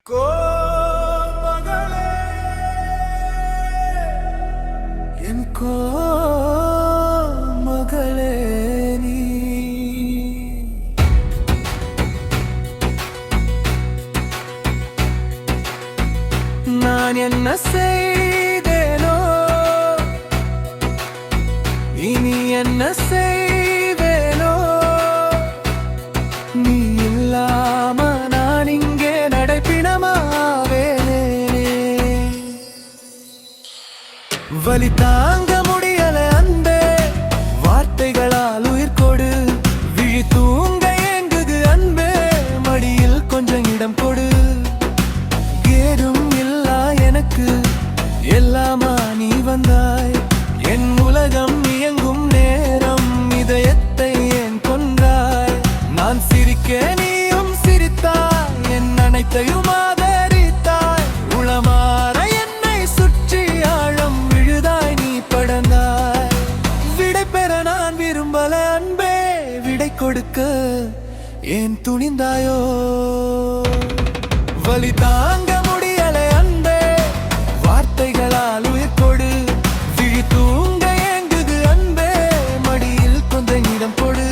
கோமகளே என் கோமகளே நீ நான் என்ன செய்தேனோ இனி என்ன செய்வேனோ நீ இல்லாம நான் இங்கே நடைப்பிணமாவேனே வலி தாங்க முடியல அன்பே வார்த்தைகளால் உயிர் கொடு விழி தூங்க ஏங்குது அன்பே மடியில் கொஞ்சம் இடம் கொடு ஏதும் இல்லா எனக்கு எல்லாமா நீ வந்தாய் என் உலகம் இயங்கும் நேரம் இதயத்தை ஏன் கொன்றாய் நான் சிரிக்க நீயும் சிரித்தாய் என் அனைத்தையும் ஆதரித்தாய் உளமாற என்னை சுற்றி ஆழம் விழுதாய் நீ படந்தாய் விடை பெற நான் விரும்பல அன்பே விடை கொடுக்க ஏன் துணிந்தாயோ வலி தாங்க முடியல அன்பே வார்த்தைகளால் உயிர் கொடு விழி தூங்க ஏங்குது அன்பே மடியில் கொஞ்சம் இடம் கொடு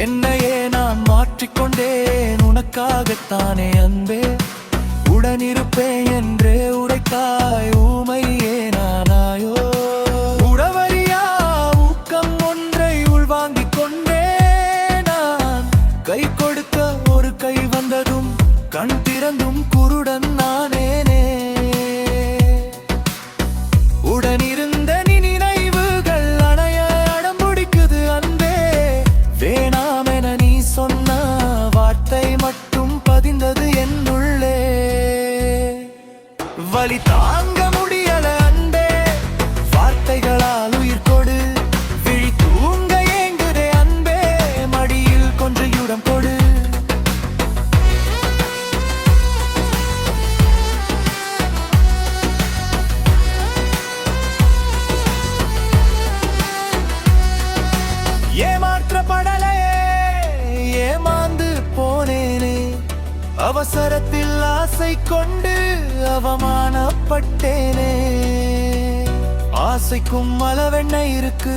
என்னையே நான் மாற்றிக்கொண்டேன் உனக்காகத்தானே அன்பே உடனிருப்பேன் என்றே உரைத்தாய் ஊமையே நானாயோ உடவரியா ஊக்கம் ஒன்றை உள்வாங்கிக் கொண்டே நான் கை கொடுக்க ஒரு கை வந்ததும் கண் திறந்தும் குருடன் நானேனே உடனிருந்த நீ நினைவுகள் அணைய அடம்பிடிக்குது அன்பே வேணாம் என நீ சொன்ன வார்த்தை மட்டும் பதிந்தது என்னுள்ளே வலி தாங்க முடியல அன்பே வார்த்தைகளால் உயிர் கொடு விழி தூங்க ஏங்குதே அன்பே மடியில் கொஞ்சம் இடம் கொடு ஏமாற்றப்படலே ஏமாந்து போனேனே அவசரத்தில் ஆசை கொண்டு அவமானப்பட்டேனே ஆசைக்கும் அளவெண்ண இருக்கு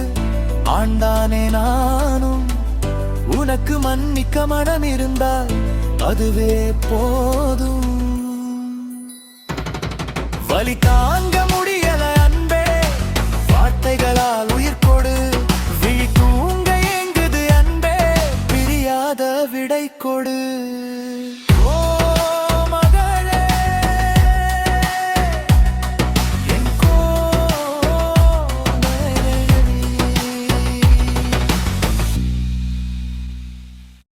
ஆண்டானே நானும் உனக்கு மன்னிக்க மனம் இருந்தால் அதுவே போதும் வலி தாங்க முடியல அன்பே வார்த்தைகளால் உயிர் கொடு விழி தூங்க ஏங்குது அன்பே பிரியாத விடை கொடு